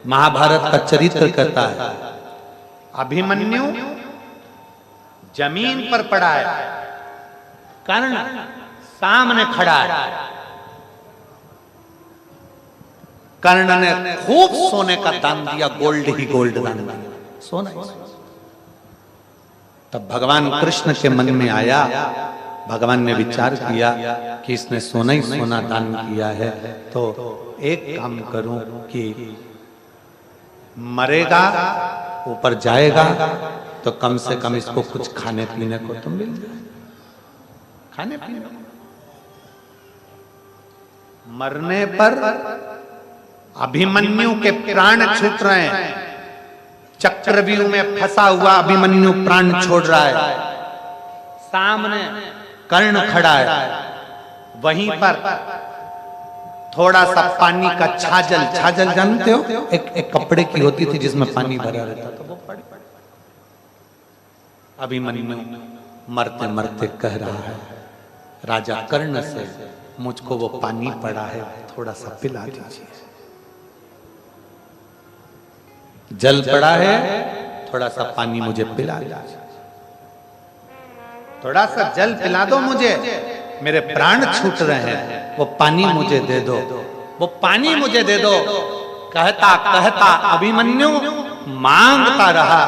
महाभारत का चरित्र कहता है अभिमन्यु जमीन पर पड़ा है, कर्ण सामने खड़ा है। कर्ण ने खूब सोने का दान दिया, गोल्ड ही गोल्ड दान दिया, सोना ही सोना। तब भगवान कृष्ण के मन में आया, भगवान ने विचार किया कि इसने सोना ही सोना दान किया है, तो एक काम करूं कि मरेगा ऊपर जाएगा तो कम से कम इसको कुछ खाने पीने को तो मिल जाए, खाने पीने को। मरने पर अभिमन्यु के प्राण छूट रहे हैं, चक्रव्यूह में फंसा हुआ अभिमन्यु प्राण छोड़ रहा है, सामने कर्ण खड़ा है, वहीं पर थोड़ा सा पानी का छाजल, छाजल जानते हो, एक कपड़े की होती थी जिसमें पानी भरा रहता था, वो पड़ी। अभिमन्यु मरते मरते कह रहा है राजा कर्ण से, मुझको वो पानी पड़ा है थोड़ा सा पिला दीजिए। जल पड़ा है, थोड़ा सा पानी मुझे पिला दीजिए, थोड़ा सा जल पिला दो मुझे, मेरे प्राण छूट रहे हैं, वो पानी मुझे दे दो, वो पानी मुझे दे दो। कहता कहता अभिमन्यु मांगता रहा,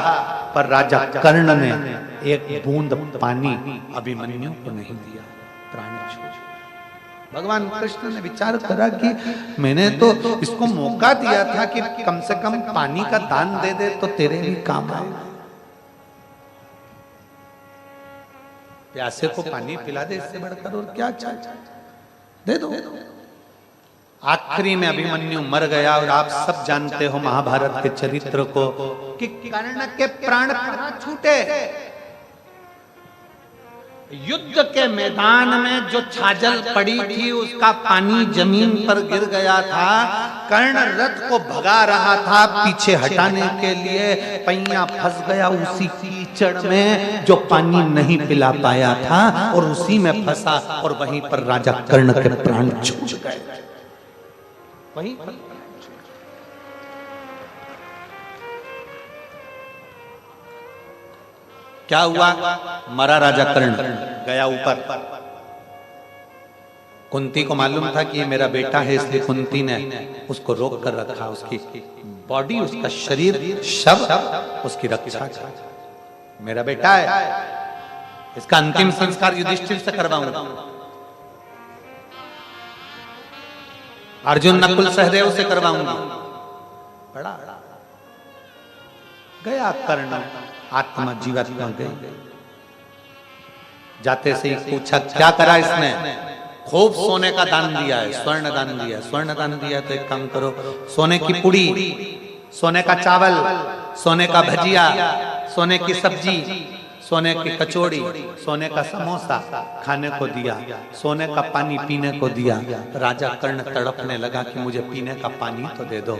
पर राजा कर्ण ने एक बूंद पानी अभिमन्यु को नहीं दिया, प्राण छूट। भगवान कृष्ण ने विचार करा कि मैंने तो इसको मौका दिया था कि कम से कम पानी का दान दे दे तो तेरे भी काम आएगा, प्यासे को पानी पिला दे, इससे बढ़कर और क्या चाहिए, दे दो। आखिरी में अभिमन्यु मर गया, और आप सब जानते हो महाभारत के चरित्र को कि कर्ण के प्राण कहां छूटे। युद्ध के मैदान में जो छाजल पड़ी थी उसका पानी जमीन पर गिर गया था, कर्ण रथ को भगा रहा था पीछे हटाने के लिए, पहिया फंस गया उसी कीचड़ में जो पानी नहीं पिला पाया था, और उसी में फंसा, और वहीं पर राजा कर्ण के प्राण छूट गए। वहीं क्या हुआ, मरा राजा कर्ण, गया ऊपर। कुंती को मालूम था कि ये मेरा बेटा है, इसलिए कुंती ने उसको रोक कर रखा, उसकी बॉडी, उसका शरीर, शव उसकी रक्षा की। मेरा बेटा है, इसका अंतिम संस्कार युधिष्ठिर से करवाऊंगा, अर्जुन नकुल सहदेव से करवाऊंगा। बड़ा गया कर्ण, आत्मा जीवात्मा गई। जाते से ही पूछा क्या करा इसने, खूब सोने का दान दिया है, स्वर्ण दान दिया, स्वर्ण दान दिया, तो एक काम करो, सोने की पुड़ी, सोने का चावल, सोने का भजिया, सोने की सब्जी, सोने की कचौड़ी, सोने का समोसा खाने को दिया, सोने का पानी पीने को दिया। राजा कर्ण तड़पने लगा कि मुझे पीने का पानी तो दे दो।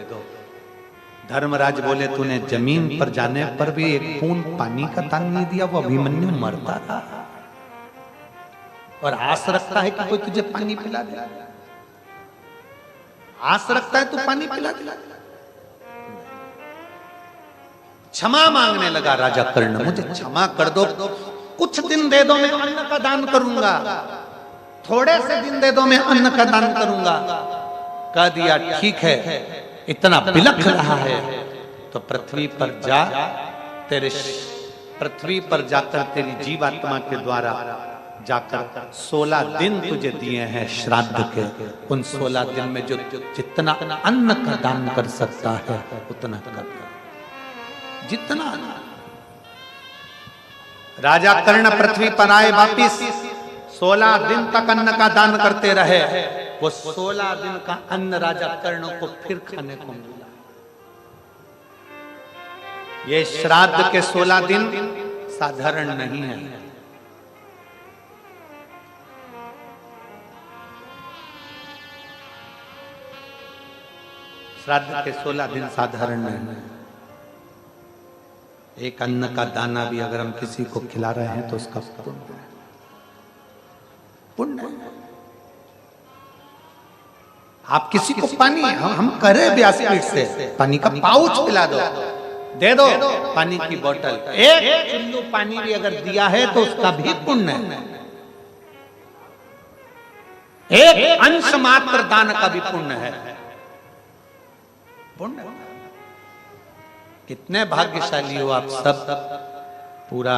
धर्मराज बोले तूने जमीन पर जाने पर भी एक बूंद पानी का दान नहीं दिया, वो अभिमन्यु मरता था, और आस रखता है कि कोई तुझे पानी पिला दे, आस रखता है तू पानी पिला दे। क्षमा मांगने लगा राजा कर्ण, मुझे क्षमा कर दो, कुछ दिन दे दो, मैं अन्न का दान करूंगा, थोड़े से दिन दे दो, मैं अन्न का दान करूंगा। कह दिया ठीक है, इतना बिलख रहा है तो पृथ्वी पर जा, तेरे पृथ्वी पर जाकर तेरी जीवात्मा के द्वारा जाकर 16 दिन तुझे दिए हैं श्राद्ध के, उन 16 दिन में जो जितना अन्न का दान कर सकता है उतना कर, जितना। राजा कर्ण पृथ्वी पर आए वापिस, 16 दिन तक अन्न का दान करते रहे, वो 16 दिन का अन्न राजा कर्ण को फिर खाने को मिला। ये श्राद्ध के 16 दिन साधारण नहीं है, श्राद्ध के 16 दिन साधारण नहीं है। एक अन्न का दाना भी अगर हम किसी को खिला रहे हैं तो उसका पुण्य। आप किसी को पानी, हम करे व्यासपीठ से पानी का पाउच पिला दो, दे दो पानी की बोतल, एक चुल्लू पानी भी अगर दिया है तो उसका भी पुण्य है। एक अंश मात्र दान का भी पुण्य है। पुण्य कितने भाग्यशाली हो आप सब। पूरा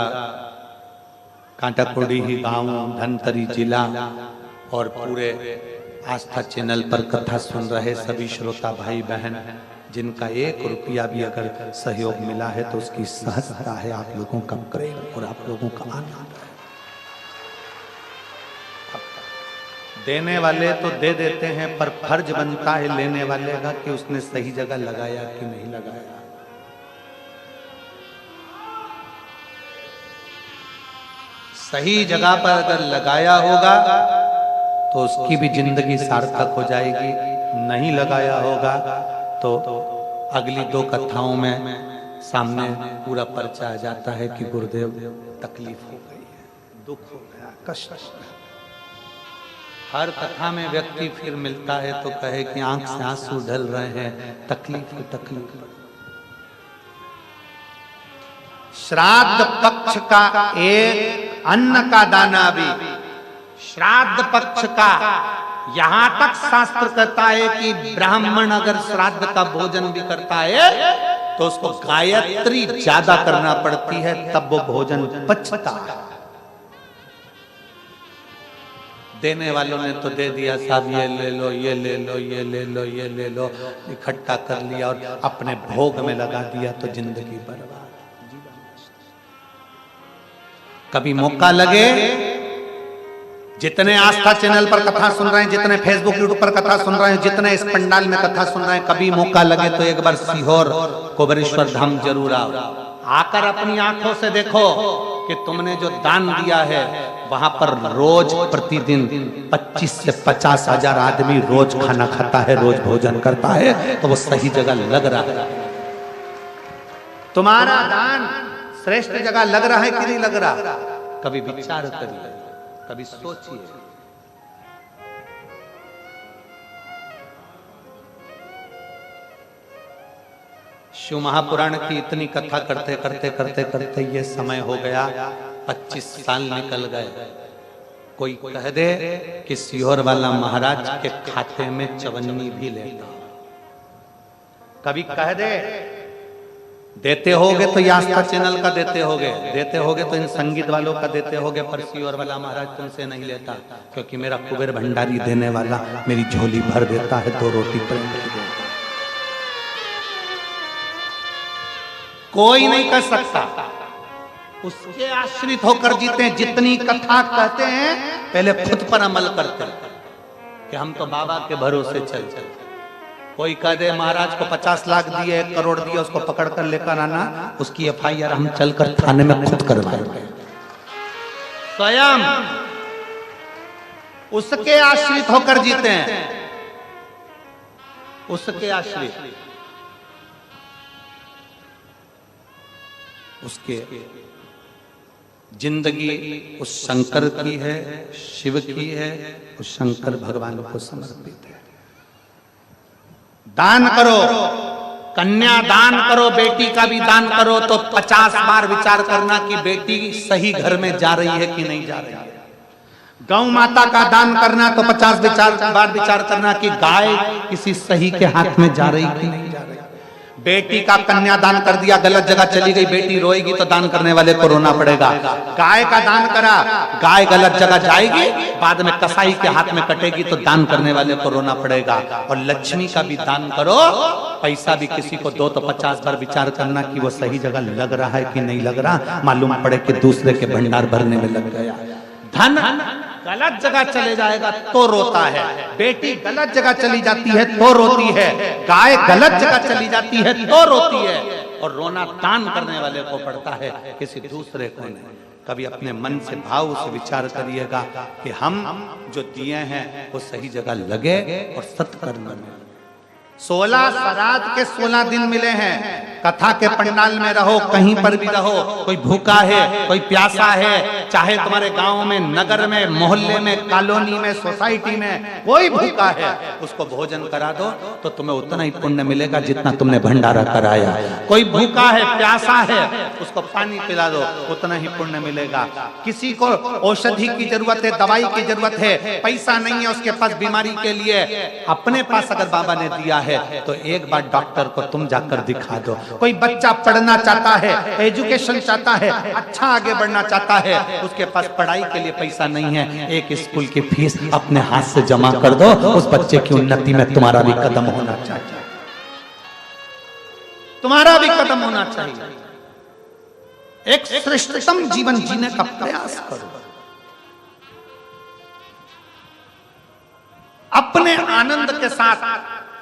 कांटाकोड़ी ही गांव, धनतरी जिला और पूरे आस्था चैनल पर कथा सुन रहे सभी श्रोता भाई बहन, जिनका 1 रुपया भी अगर सहयोग मिला है तो उसकी सहजता है आप लोगों का प्रेम और आप लोगों का आनंद है। देने वाले तो दे देते हैं, पर फर्ज बनता है लेने वाले का कि उसने सही जगह लगाया कि नहीं लगाया। सही जगह पर अगर लगाया होगा तो उसकी भी जिंदगी सार्थक हो जाएगी, नहीं लगाया होगा तो अगली 2 कथाओं में सामने पूरा पर्चा आ जाता है कि गुरुदेव तकलीफ हो गई है, दुख हो गया, कष्ट। हर कथा में व्यक्ति फिर मिलता है तो कहे कि आंख से आंसू ढल रहे हैं, तकलीफ। श्राद्ध पक्ष का एक अन्न का दाना भी, श्राद्ध पक्ष का, यहां तक शास्त्र कहता है कि ब्राह्मण अगर श्राद्ध का भोजन भी करता है तो उसको गायत्री ज्यादा करना पड़ती है, तब वो भोजन पचता है। देने वालों ने तो दे दिया, साहब ये ले लो, ये ले लो, ये ले लो, ये ले लो, इकट्ठा कर लिया और अपने भोग में लगा दिया तो जिंदगी बर्बाद। कभी मौका लगे, जितने आस्था चैनल पर कथा सुन रहे हैं, जितने फेसबुक यूट्यूब पर कथा सुन रहे हैं, जितने इस पंडाल में कथा सुन रहे हैं, कभी मौका लगे तो एक बार सीहोर कोबरेश्वर धाम जरूर आओ। आकर अपनी आंखों से देखो कि तुमने जो दान दिया है वहां पर रोज प्रतिदिन 25 से 50 हजार आदमी रोज खाना खाता है, रोज भोजन करता है, तो वो सही जगह लग रहा है। तुम्हारा दान श्रेष्ठ जगह लग रहा है कि नहीं लग रहा? कभी विचार करिए, कभी सोचिए। शिव महापुराण की इतनी कथा करते करते करते करते ये समय हो गया, 25 साल निकल गए। कोई कह दे कि सीहोर वाला महाराज के खाते में चवन्नी भी लेता, कभी कह दे देते होगे तो ये आस्था चैनल का देते होगे तो इन संगीत वालों का देते होगे, पर सीहोर वाला महाराज तुमसे नहीं लेता, क्योंकि मेरा कुबेर भंडारी देने वाला मेरी झोली भर देता है, 2 रोटी प्रेम की देता। कोई नहीं कर सकता, उसके आश्रित होकर जीते हैं। जितनी कथा कहते हैं पहले खुद पर अमल करते हैं कि हम तो बाबा के भरोसे चलते। कोई कह दे महाराज को 50 लाख दिए, 1 करोड़ दिए, उसको पकड़ कर लेकर आना, उसकी FIR हम चलकर थाने में खुद करवाएंगे। स्वयं उसके आश्रित होकर जीते हैं, उसके आश्रित, उसके जिंदगी उस शंकर की है, शिव की है, उस शंकर भगवान को समर्पित है। दान करो, कन्या दान करो, बेटी का भी दान करो, तो 50 बार विचार करना कि बेटी सही घर में जा रही है कि नहीं जा रही है। गौ माता का दान करना तो 50 बार विचार करना कि गाय किसी सही के हाथ में जा रही कि नहीं जा रही। बेटी का कन्यादान कर दिया, गलत जगह चली गई, बेटी रोएगी तो दान करने वाले को रोना पड़ेगा। गाय का दान करा, गाय गलत जगह जाएगी, बाद में कसाई के हाथ में कटेगी तो दान करने वाले को रोना पड़ेगा। और लक्ष्मी का भी दान करो, पैसा भी किसी को दो तो 50 बार विचार करना कि वो सही जगह लग रहा है कि नहीं लग रहा। मालूम पड़े कि दूसरे के भंडार भरने में लग गया। धन गलत जगह चले जाएगा तो रोता है, बेटी गलत जगह चली जाती है तो रोती है, गाय गलत जगह चली जाती है तो रोती है, और रोना दान करने वाले को पड़ता है, किसी दूसरे को नहीं। कभी अपने मन से भाव से विचार करिएगा कि हम जो दिए हैं वो सही जगह लगे और सत्कर्म में। 16 श्राद्ध के 16 दिन मिले हैं। कथा के पंडाल में रहो, कहीं पर भी रहो, कोई भूखा है, कोई प्यासा है, चाहे तुम्हारे गांव में, नगर में, मोहल्ले में, कॉलोनी में, सोसाइटी में कोई भूखा है, उसको भोजन करा दो तो तुम्हें उतना ही पुण्य मिलेगा जितना तुमने भंडारा कराया। कोई भूखा है, प्यासा है, उसको पानी पिला दो, उतना ही पुण्य मिलेगा। किसी को औषधि की जरूरत है, दवाई की जरूरत है, पैसा नहीं है उसके पास बीमारी के लिए, अपने पास अगर बाबा ने दिया है तो एक बार डॉक्टर को तुम जाकर दिखा दो। कोई बच्चा पढ़ना चाहता है, एजुकेशन चाहता है, अच्छा आगे बढ़ना चाहता है, उसके पास पढ़ाई के लिए पैसा नहीं है, एक स्कूल की फीस अपने हाथ से जमा कर दो, उस बच्चे की उन्नति में तुम्हारा भी कदम होना चाहिए, तुम्हारा भी कदम होना चाहिए। एक श्रेष्ठतम जीवन जीने का प्रयास करो। अपने आनंद के साथ,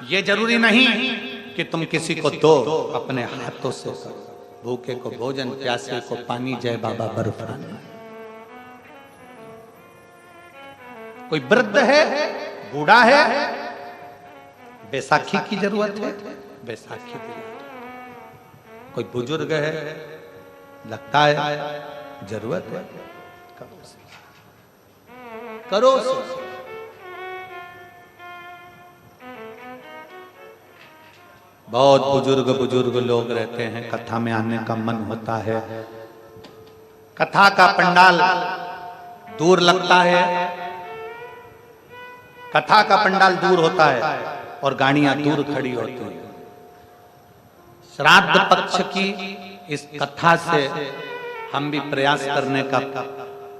ये जरूरी नहीं कि तुम किसी को दो, अपने हाथों से करो। भूखे को भोजन, प्यासे को पानी, जय बाबा बर्फानी। कोई वृद्ध है, बूढ़ा है, बैसाखी की जरूरत है, बैसाखी दिला दो। कोई बुजुर्ग है, लगता है जरूरत है, करो से। बहुत बुजुर्ग लोग रहते हैं, कथा में आने का मन होता है, कथा का पंडाल दूर लगता है, कथा का पंडाल दूर होता है और गाड़ियां दूर खड़ी होती हैं। श्राद्ध पक्ष की इस कथा से हम भी प्रयास करने का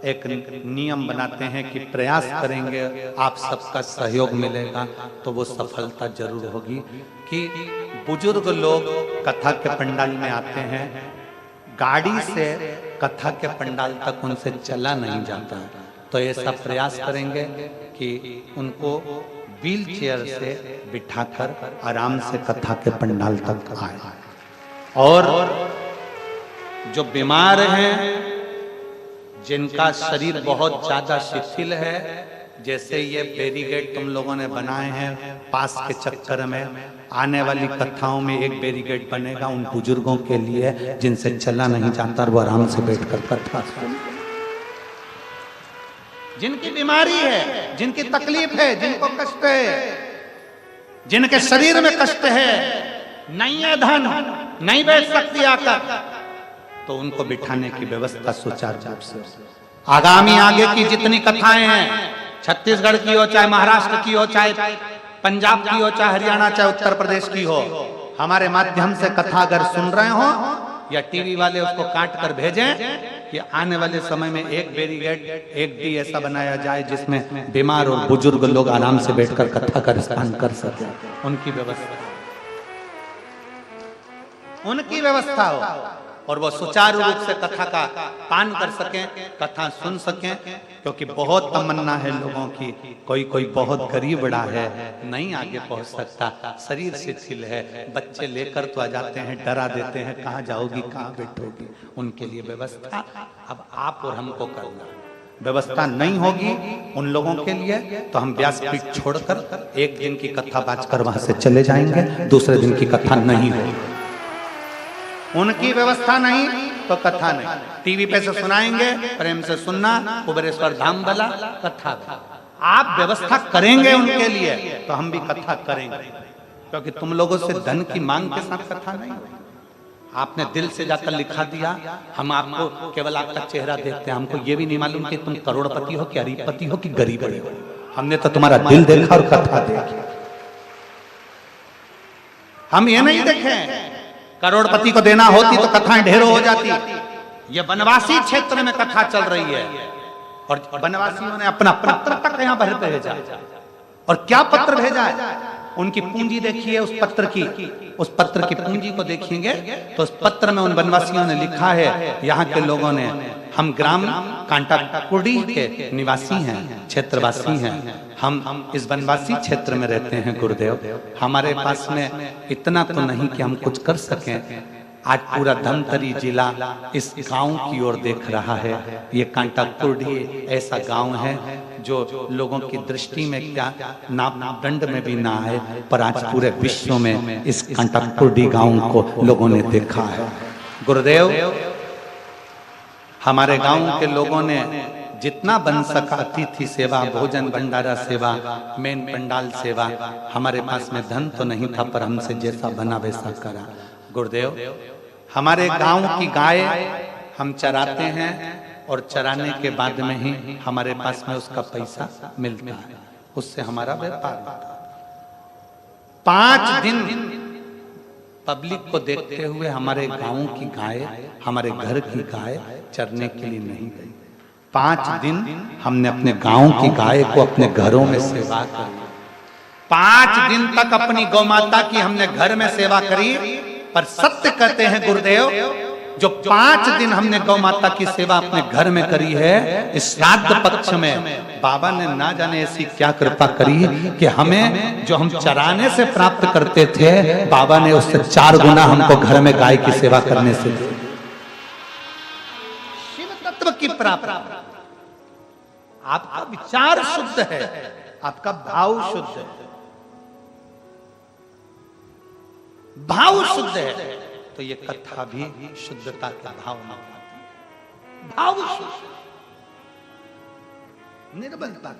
एक नियम बनाते हैं कि प्रयास करेंगे, आप सबका सहयोग मिलेगा तो वो सफलता जरूर होगी। कि बुजुर्ग लोग कथा के पंडाल में आते हैं, गाड़ी से कथा के पंडाल तक उनसे चला नहीं जाता, तो ऐसा प्रयास करेंगे कि उनको व्हील चेयर से बिठाकर आराम से कथा के पंडाल तक आए। और जो बीमार हैं, जिनका शरीर बहुत ज्यादा शिथिल है, जैसे ये बैरिकेड तुम लोगों ने बनाए हैं पास के चक्कर में, आने वाली कथाओं में एक बैरिकेड बनेगा उन बुजुर्गों के लिए जिनसे चला नहीं जाता, और वो आराम से बैठकर कथा सुनेंगे। जिनकी बीमारी है, जिनकी तकलीफ है, जिनको कष्ट है, जिनके शरीर में कष्ट है, नहीं है धन, नहीं बैठ सकती आकर, तो उनको बिठाने की व्यवस्था सुचारू रूप से। आगामी आगे की जितनी कथाएं हैं, छत्तीसगढ़ की हो, चाहे महाराष्ट्र की हो, चाहे पंजाब की हो, चाहे हरियाणा, चाहे उत्तर प्रदेश की हो, हमारे माध्यम से कथा अगर सुन रहे हो या टीवी वाले उसको काट कर भेजें कि आने वाले समय में एक बैरिकेड, एक भी ऐसा बनाया जाए जिसमें बीमार और बुजुर्ग लोग आराम से बैठकर कथा का रसपान कर सके, उनकी व्यवस्था हो और वो सुचारू रूप से कथा का पान कर सकें, कथा सुन सकें। क्योंकि बहुत तमन्ना है लोगों की, कोई बहुत गरीब बड़ा है, नहीं आगे पहुंच सकता, शरीर शिथिल है, बच्चे लेकर तो आ जाते हैं, डरा देते हैं, कहाँ जाओगी, कहाँ बैठोगी, उनके लिए व्यवस्था अब आप और हमको करना। व्यवस्था नहीं होगी उन लोगों के लिए तो हम व्यासपीठ छोड़कर एक दिन की कथा बाजकर वहां से चले जाएंगे, दूसरे दिन की कथा नहीं होगी। उनकी व्यवस्था नहीं तो कथा नहीं, टीवी पे से सुनाएंगे, प्रेम से सुनना, कुबेरेश्वर धाम वाला कथा। आप व्यवस्था करेंगे उनके लिए तो हम भी कथा करेंगे, क्योंकि तुम लोगों से धन की मांग के साथ कथा नहीं। आपने दिल से जाकर लिखा दिया, हम आपको केवल आपका चेहरा देखते हैं, हमको ये भी नहीं मालूम कि तुम करोड़पति हो कि अरबपति हो कि गरीब हो। हमने तो तुम्हारा दिल देखा और कथा देखी। हम ये नहीं देखे करोड़पति को देना होती तो कथाएं ढेरों हो जाती। ये वनवासी क्षेत्र में कथा चल रही है और वनवासियों ने अपना पत्र तक यहाँ भर भेजा। और क्या पत्र भेजा है, उनकी पूंजी देखिए, उस पत्र की पूंजी को देखेंगे तो उस पत्र में उन वनवासियों ने लिखा है, यहाँ के लोगों ने, हम ग्राम कांटाकुड़ी के निवासी हैं, क्षेत्रवासी हैं, हम इस वनवासी क्षेत्र में रहते हैं गुरुदेव, हमारे पास में इतना तो नहीं कि हम कुछ कर सकें। आज पूरा धमतरी जिला इस गांव की ओर देख रहा है। ये कांटाकुड़ी ऐसा गांव है जो लोगों की दृष्टि में क्या नापदंड में भी ना आए, पर आज पूरे विश्व में इस कांटाकुड़ी गांव को लोगों ने देखा है। गुरुदेव, हमारे गांव के लोगों ने जितना बन सका अतिथि सेवा, भोजन भंडारा सेवा, मेन पंडाल सेवा, हमारे पास में धन तो नहीं था पर हमसे जैसा बना वैसा करा। गुरुदेव, हमारे गांव की गाय हम चराते हैं और चराने के बाद में ही हमारे पास में उसका पैसा मिलता है, उससे हमारा व्यापार होता है। 5 दिन पब्लिक को देखते हुए हमारे गांव की गाय, हमारे घर की गाय चरने के लिए नहीं गई। 5 दिन हमने अपने गांव की गाय को अपने घरों में सेवा करी। 5 दिन तक अपनी गौ माता की हमने घर में सेवा करी। पर सत्य कहते हैं गुरुदेव, जो 5 दिन हमने गौ माता की सेवा अपने घर में करी है, इस श्राद्ध पक्ष में बाबा ने ना जाने ऐसी क्या कृपा करी कि हमें जो हम चराने से प्राप्त करते थे, बाबा ने उससे 4 गुना हमको घर में गाय की सेवा करने से दिया। शिव तत्व की प्राप्ति। आपका विचार शुद्ध है, आपका भाव शुद्ध है, भाव शुद्ध है तो ये कथा भी शुद्धता के भाव में आती है। भाव शुद्ध, निर्बलता।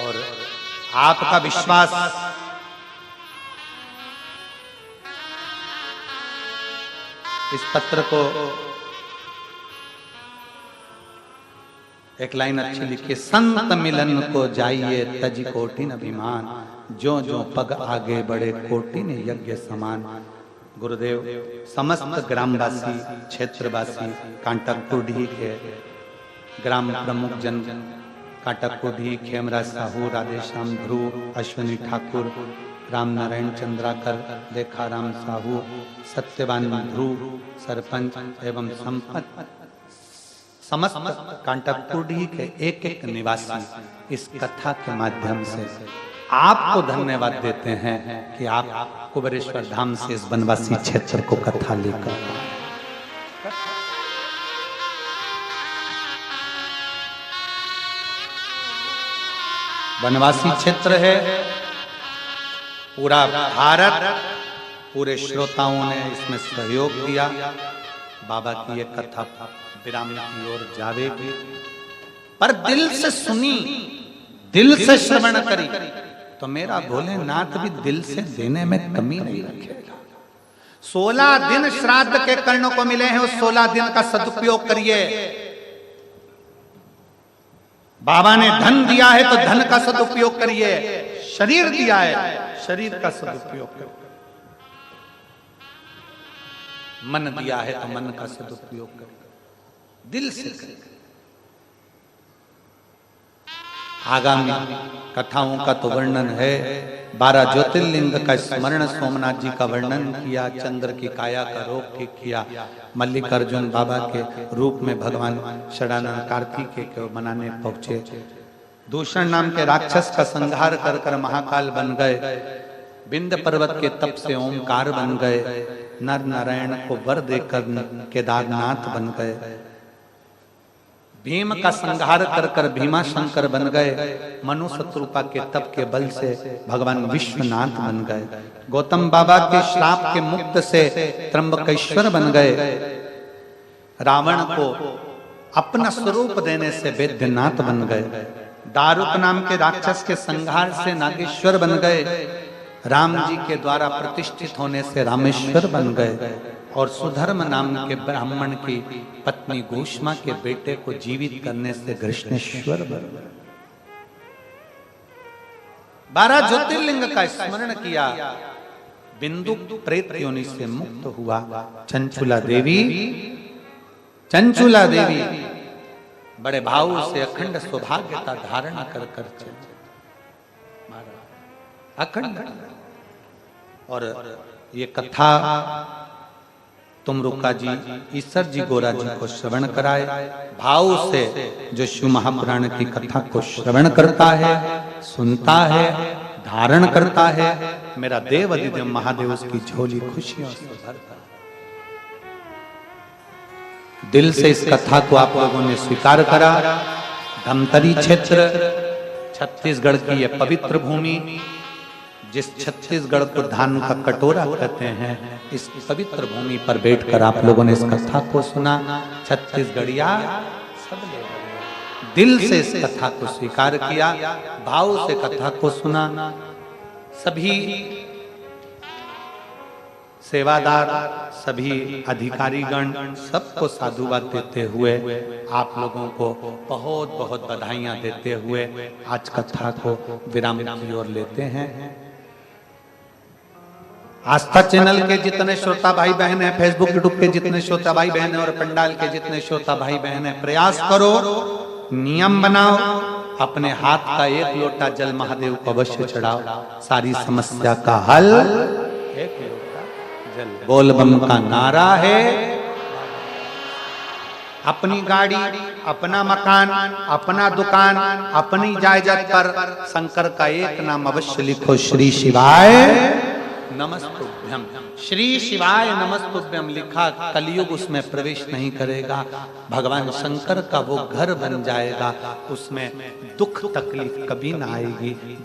और आपका विश्वास इस पत्र को एक लाइन अच्छी लिखी, संत मिलन को जाइए तज कोटिन अभिमान, जो जो पग आगे बढ़े कोटिन यज्ञ समान। गुरुदेव, समस्त ग्रामवासी, क्षेत्रवासी, कांटकपुरडी के ग्राम प्रमुख जन, कांटकपुरडी, खेमराज साहू, राधेश्याम ध्रुव, अश्विनी ठाकुर, राम नारायण चंद्राकर, रेखाराम साहू, सत्यवान ध्रुव, सरपंच एवं संपन्न समस्त कांटकपुरडी के एक एक निवासी इस कथा के माध्यम से आपको धन्यवाद देते हैं कि आप कुबेरेश्वर धाम से इस वनवासी क्षेत्र को कथा लेकर वनवासी क्षेत्र है। पूरा भारत, पूरे श्रोताओं ने इसमें सहयोग दिया। बाबा की ये कथा विराम की ओर जावेगी, पर दिल से सुनी, दिल से श्रवण करी तो मेरा भोलेनाथ भी दिल से देने में कमी नहीं रखेगा। 16 दिन श्राद्ध के कर्णों को मिले हैं, उस 16 दिन का सदुपयोग करिए। बाबा ने धन दिया है तो धन का सदुपयोग करिए, शरीर दिया है शरीर का सदुपयोग करिए, मन दिया है तो मन का सदुपयोग करिए, दिल से करिए। आगामी कथाओं का तो वर्णन है, 12 ज्योतिर्लिंग का स्मरण, सोमनाथ जी का वर्णन किया, चंद्र की काया का रोग ठीक किया, मल्लिकार्जुन बाबा के रूप में भगवान षडानंद कार्तिकेय को मनाने पहुंचे, दूषण नाम के राक्षस का संहार कर कर महाकाल बन गए, विंध्य पर्वत के तप से ओंकार बन गए, नर नारायण को वर देकर केदारनाथ बन गए, भीम का संहार कर कर भीमा शंकर बन गए, मनु शत्रुपा के तप के बल से भगवान विश्वनाथ बन गए, गौतम बाबा के श्राप के मुक्त से त्र्यंबकेश्वर बन गए, रावण को अपना स्वरूप देने से वैद्यनाथ बन गए, दारुक नाम के राक्षस के संहार से नागेश्वर बन गए, राम जी के द्वारा प्रतिष्ठित होने से रामेश्वर बन गए, और सुधर्म नाम के ब्राह्मण की पत्नी घोषमा के बेटे को जीवित करने से कृष्णेश्वर बन गए। 12 ज्योतिर्लिंग का स्मरण किया, बिंदु प्रेत योनि से मुक्त हुआ, चंचुला देवी बड़े भाव से अखंड सौभाग्यता धारण कर कर अखंड। और ये कथा तुमरुका जी, ईश्वर जी गोरा जी को श्रवण कराए, भाव से जो शिव महापुराण की कथा को श्रवण करता है, सुनता है, धारण करता है, मेरा देव अधिदेव महादेव उसकी झोली खुशियों से भरता है। दिल से इस कथा को आप लोगों ने स्वीकार करा। धमतरी क्षेत्र, छत्तीसगढ़ की यह पवित्र भूमि, जिस छत्तीसगढ़ को धान का कटोरा कहते हैं, इस पवित्र भूमि पर बैठकर आप लोगों ने इस कथा को सुना। छत्तीसगढ़िया सब लोग दिल से इस कथा को स्वीकार किया, भाव से कथा को सुना। सभी सेवादार, सभी अधिकारीगण सबको साधुवाद देते हुए आप लोगों को बहुत बहुत बधाइयां देते हुए आज कथा को विराम की ओर लेते हैं। आस्था चैनल के जितने श्रोता भाई बहन हैं, फेसबुक यूट्यूब के जितने श्रोता भाई बहन हैं और पंडाल के जितने श्रोता भाई बहन हैं, प्रयास करो, नियम बनाओ, अपने हाथ का एक लोटा जल महादेव को अवश्य चढ़ाओ, सारी समस्या का हल एक लोटा जल। बोल बम का नारा है। अपनी गाड़ी, अपना मकान, अपना दुकान, अपनी जायदाद पर शंकर का एक नाम अवश्य लिखो, श्री शिवाय नमस्तुभ्यम। श्री शिवाय नमस्तुभ्यम लिखा, कलयुग उसमें प्रवेश नहीं करेगा, भगवान शंकर का वो घर बन जाएगा, उसमें दुख तकलीफ कभी ना आएगी।